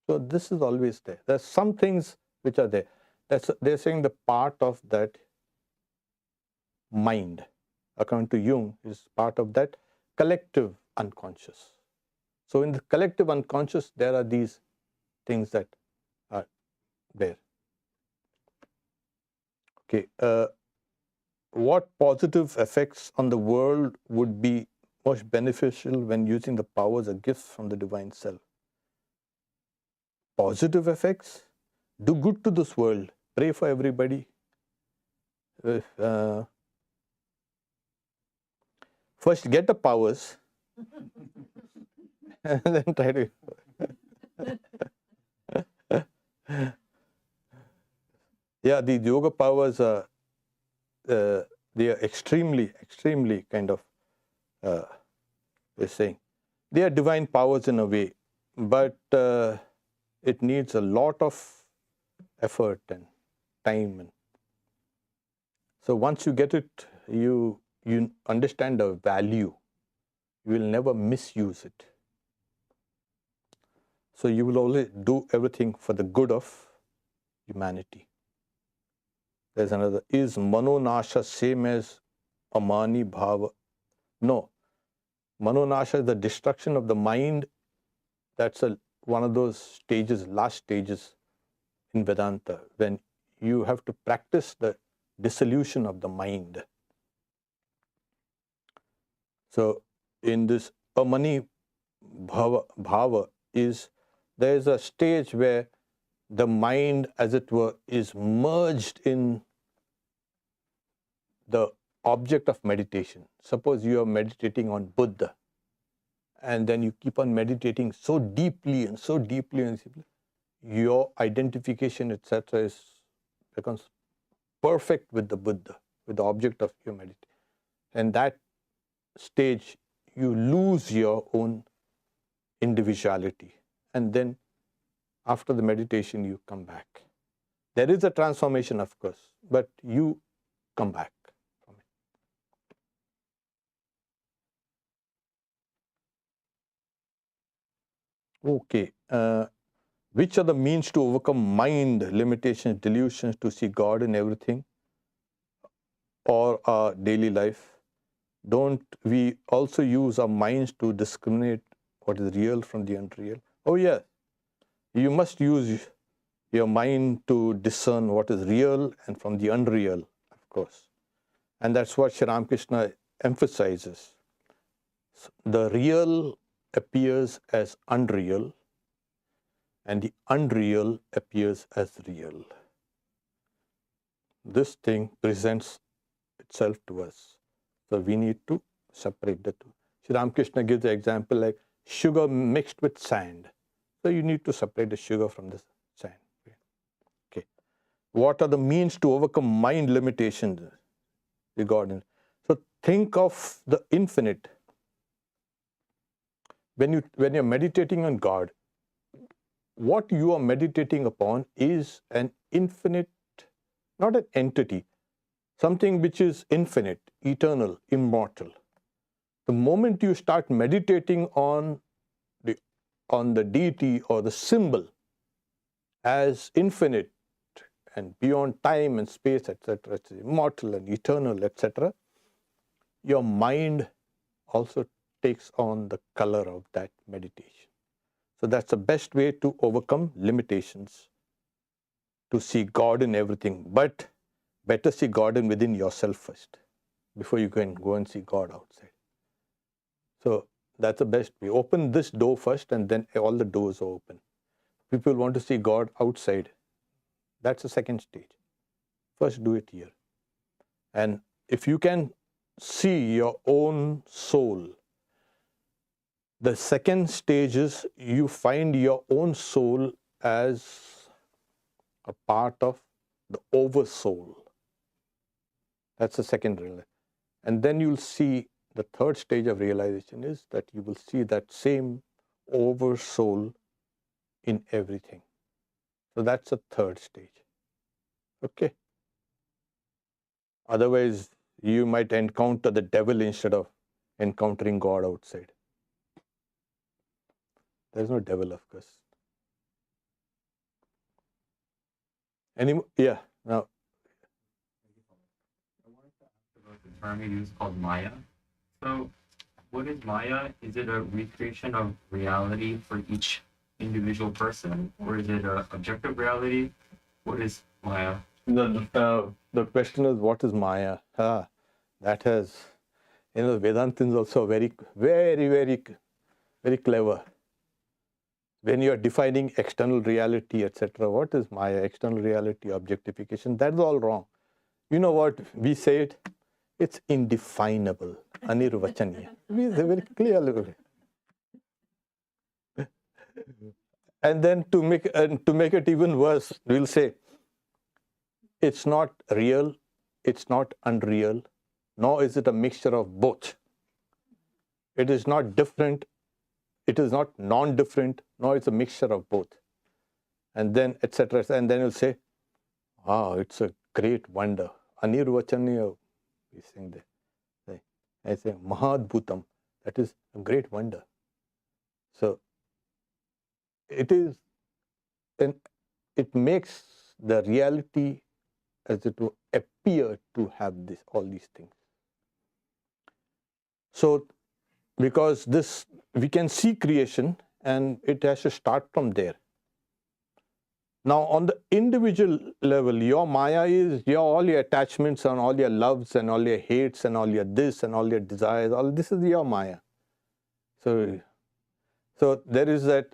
So this is always there. There's some things which are there. They're saying the part of that mind, according to Jung, is part of that collective unconscious. So in the collective unconscious, there are these things that are there. Okay. What positive effects on the world would be most beneficial when using the powers or gifts from the divine self? Positive effects? Do good to this world. Pray for everybody. First get the powers and then try to. Yeah, the yoga powers are, they are extremely kind of, we're saying, they are divine powers in a way, but it needs a lot of effort and time. And so once you get it, you understand the value. You will never misuse it. So you will always do everything for the good of humanity. There's another. Is manonasha same as amani bhava? No. Manonasha is the destruction of the mind. That's one of those stages, last stages in Vedanta, when you have to practice the dissolution of the mind. So in this amani bhava is, there is a stage where the mind, as it were, is merged in the object of meditation. Suppose you are meditating on Buddha, and then you keep on meditating so deeply and so deeply, and your identification, etc., becomes perfect with the Buddha, with the object of your meditation. And that stage, you lose your own individuality, and then after the meditation, you come back. There is a transformation, of course, but you come back from it. Okay. Which are the means to overcome mind limitations, delusions, to see God in everything or our daily life? Don't we also use our minds to discriminate what is real from the unreal? Oh, yeah. You must use your mind to discern what is real and from the unreal, of course. And that's what Sri Ramakrishna emphasizes. The real appears as unreal, and the unreal appears as real. This thing presents itself to us. So we need to separate the two. Sri Ramakrishna gives the example like sugar mixed with sand. So you need to separate the sugar from the sand. Okay. What are the means to overcome mind limitations regarding? So think of the infinite. When you're meditating on God, what you are meditating upon is an infinite, not an entity, something which is infinite, eternal, immortal. The moment you start meditating on the deity or the symbol as infinite and beyond time and space, etc., it's immortal and eternal, etc., your mind also takes on the color of that meditation. So that's the best way to overcome limitations, to see God in everything. But better see God in within yourself first, before you can go and see God outside. So that's the best way. Open this door first, and then all the doors are open. People want to see God outside. That's the second stage. First do it here. And if you can see your own soul, the second stage is you find your own soul as a part of the oversoul. That's the second realization. And then you'll see the third stage of realization is that you will see that same oversoul in everything. So that's the third stage. Okay. Otherwise, you might encounter the devil instead of encountering God outside. There's no devil, of course. Yeah. Now, I wanted to ask about the term you used called Maya. So, what is Maya? Is it a recreation of reality for each individual person, or is it an objective reality? What is Maya? the question is, what is Maya? That has, Vedanta is also very, very, very, very clever. When you are defining external reality, etc., what is Maya? External reality, objectification, that's all wrong. You know what we say it? It's indefinable, anirvachaniya. We say very clearly. And then to make it even worse, we'll say it's not real, it's not unreal, nor is it a mixture of both. It is not different, it is not non-different, nor it's a mixture of both. And then, etc. And then you'll say, wow, it's a great wonder. Anirvachaniya, we sing there. I say, Mahadbhutam, that is a great wonder. So, it is, and it makes the reality as it will appear to have all these things. So, because we can see creation and it has to start from there. Now, on the individual level, your Maya is all your attachments and all your loves and all your hates and all your this and all your desires. All this is your Maya. So there is that,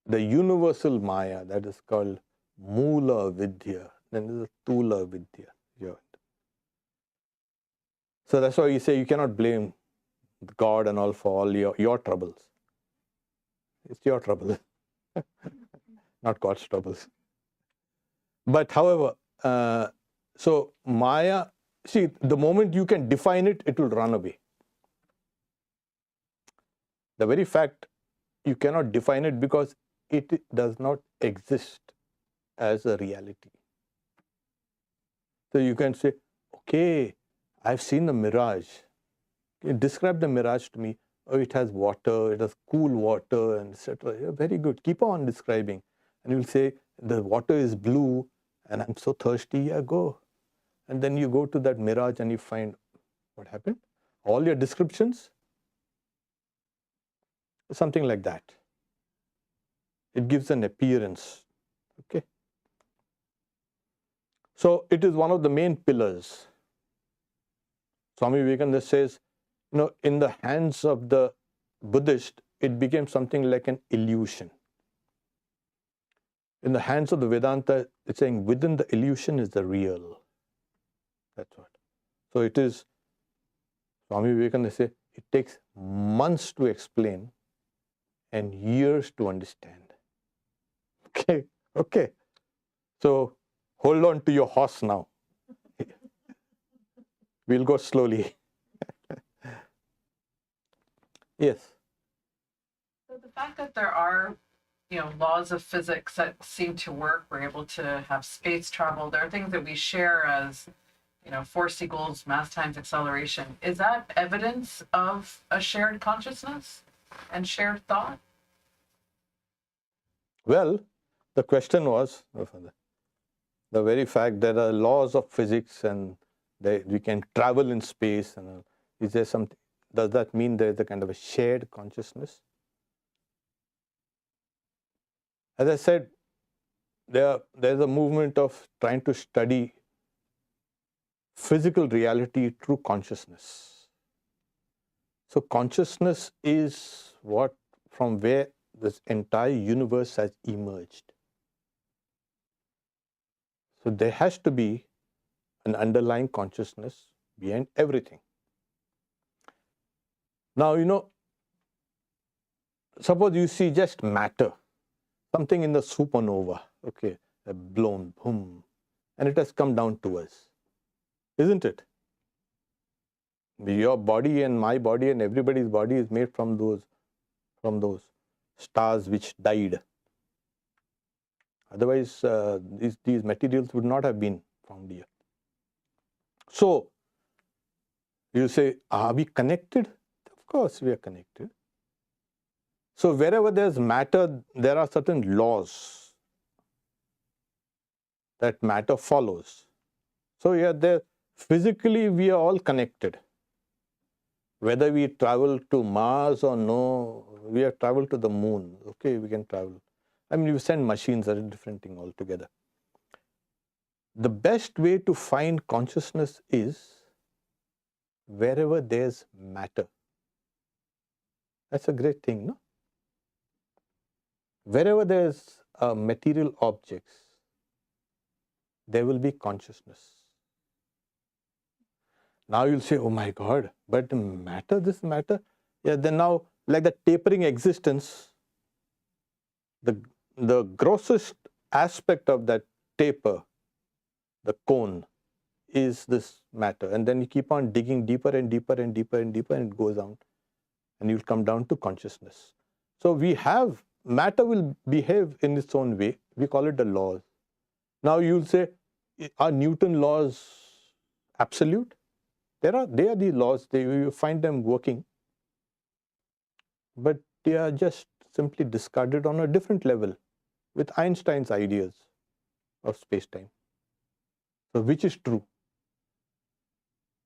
the universal Maya that is called Mula Vidya. Then there is a Tula Vidya. So that's why you say you cannot blame God and all for all your troubles. It's your trouble, not God's troubles. But however, so Maya, see, the moment you can define it, it will run away. The very fact you cannot define it because it does not exist as a reality. So you can say, okay, I've seen the mirage. Describe the mirage to me. Oh, it has water, it has cool water, and etc. Yeah, very good. Keep on describing. And you'll say, the water is blue, and I'm so thirsty. Yeah, go. And then you go to that mirage and you find what happened. All your descriptions, something like that. It gives an appearance. Okay. So it is one of the main pillars. Swami Vivekananda says, in the hands of the Buddhist, it became something like an illusion. In the hands of the Vedanta, it's saying within the illusion is the real. That's what. So it is, Swami Vivekananda says, it takes months to explain and years to understand. Okay. So hold on to your horse now. We'll go slowly. Yes. So the fact that there are, laws of physics that seem to work, we're able to have space travel. There are things that we share as, force equals mass times acceleration. Is that evidence of a shared consciousness and shared thought? Well, the question was, the very fact there are laws of physics and we can travel in space, and is there something, does that mean there is a kind of a shared consciousness? As I said, there's a movement of trying to study physical reality through consciousness. So consciousness is from where this entire universe has emerged. So there has to be an underlying consciousness behind everything. Now, suppose you see just matter, something in the supernova, okay, blown, boom, and it has come down to us, isn't it? Your body and my body and everybody's body is made from those stars which died. Otherwise, these materials would not have been found here. So, you say, are we connected? Of course, we are connected. So, wherever there's matter, there are certain laws that matter follows. So, physically, we are all connected. Whether we travel to Mars or no, we have traveled to the moon. Okay, we can travel. I mean, you send machines, are a different thing altogether. The best way to find consciousness is wherever there's matter. That's a great thing, no? Wherever there's material objects, there will be consciousness. Now you'll say, oh my God, but matter, this matter? Yeah, then now, like the tapering existence, the grossest aspect of that taper, the cone, is this matter. And then you keep on digging deeper and deeper and deeper and deeper, and it goes out. And you'll come down to consciousness. So matter will behave in its own way. We call it the laws. Now you'll say, are Newton laws absolute? They are the laws. You find them working. But they are just simply discarded on a different level with Einstein's ideas of space-time. So which is true?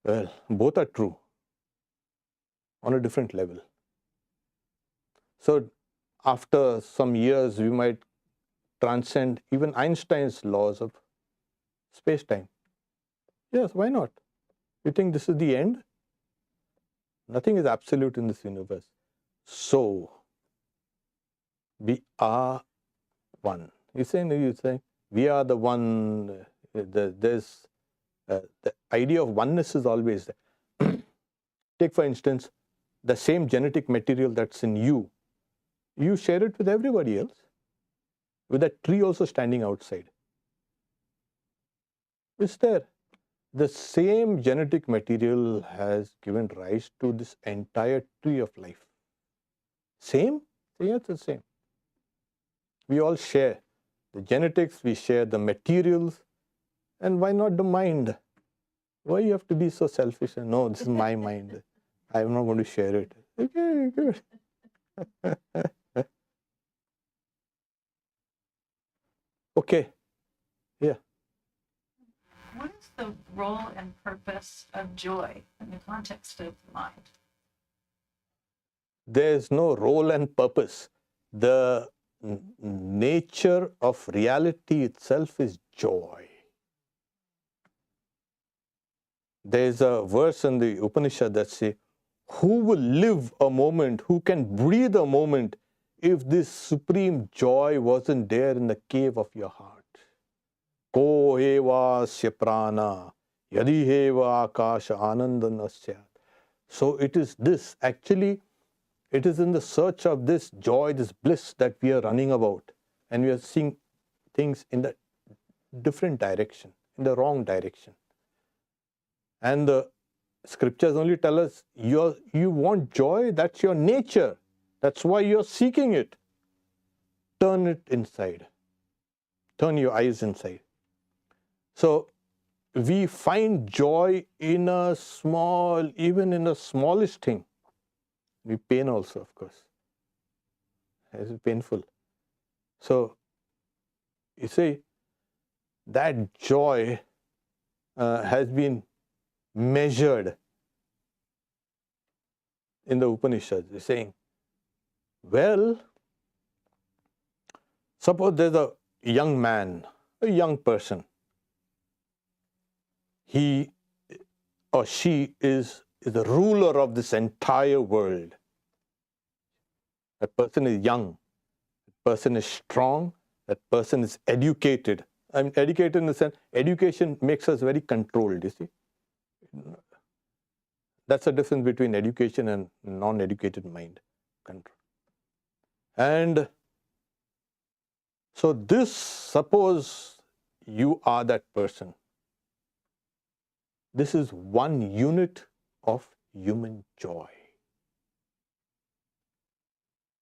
Well, both are true on a different level. So after some years, we might transcend even Einstein's laws of space-time. Yes, why not? You think this is the end? Nothing is absolute in this universe. So, we are one. You say we are the one. There's the idea of oneness is always there. Take, for instance, the same genetic material that's in you. You share it with everybody else. With that tree also standing outside. It's there. The same genetic material has given rise to this entire tree of life. Same? Yeah, it's the same. We all share the genetics, we share the materials, and why not the mind? Why you have to be so selfish and no, this is my mind. I'm not going to share it. Okay, good. Okay. Yeah. What is the role and purpose of joy in the context of the mind? There's no role and purpose. The nature of reality itself is joy. There's a verse in the Upanishad that says, who will live a moment, who can breathe a moment if this supreme joy wasn't there in the cave of your heart? Ko evasya prana yadi heva akasha anandanasya. So it is this, actually, it is in the search of this joy, this bliss that we are running about. And we are seeing things in the different direction, in the wrong direction. And the scriptures only tell us, you want joy, that's your nature. That's why you're seeking it. Turn it inside. Turn your eyes inside. So, we find joy in a small, even in the smallest thing. We pain also, of course. It's painful. So, you see, that joy has been measured in the Upanishads. They're saying, well, suppose there's a young man, a young person. He or she is the ruler of this entire world. That person is young. That person is strong. That person is educated. I mean, educated in the sense, education makes us very controlled, you see. That's the difference between education and non-educated mind control. And so this, suppose you are that person. This is one unit of human joy.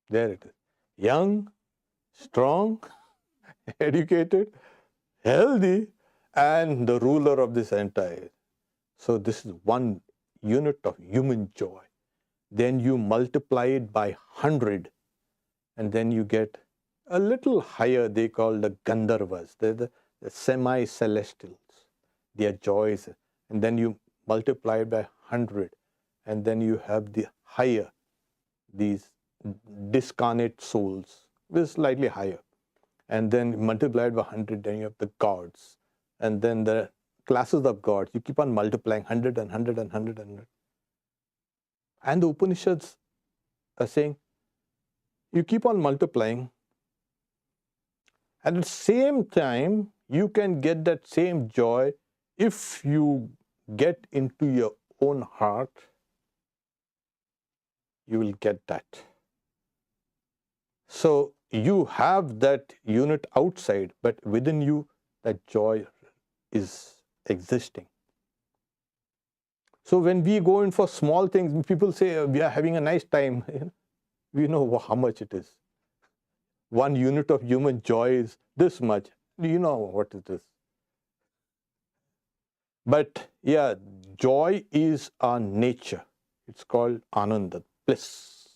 There it is. Young, strong, educated, healthy, and the ruler of this entire. So this is one unit of human joy. Then you multiply it by 100, and then you get a little higher. They call the Gandharvas. They're the semi-celestials. Their joys. And then you multiply it by 100, and then you have the higher, these discarnate souls, which is slightly higher. And then multiplied by 100, then you have the gods. And then the classes of gods. You keep on multiplying 100 and 100 and 100 and 100. And the Upanishads are saying, you keep on multiplying. At the same time, you can get that same joy if you get into your own heart. You will get that. So you have that unit outside, but within you, that joy is existing. So when we go in for small things, people say we are having a nice time. We know how much it is. One unit of human joy is this much. Do you know what it is? But yeah, joy is our nature. It's called ananda, bliss.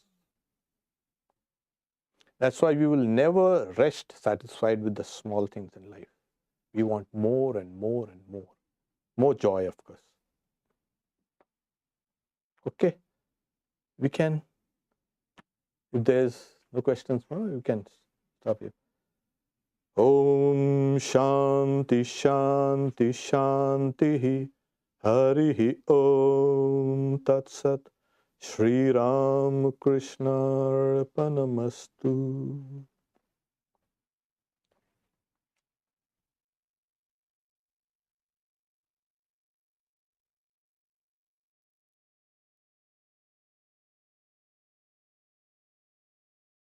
That's why we will never rest satisfied with the small things in life. We want more and more and more. More joy, of course. Okay. We can, if there's no questions, you can stop here. Om Shanti Shanti Shanti Harihi Om Tat Sat Shri Ram Krishna Arpanamastu.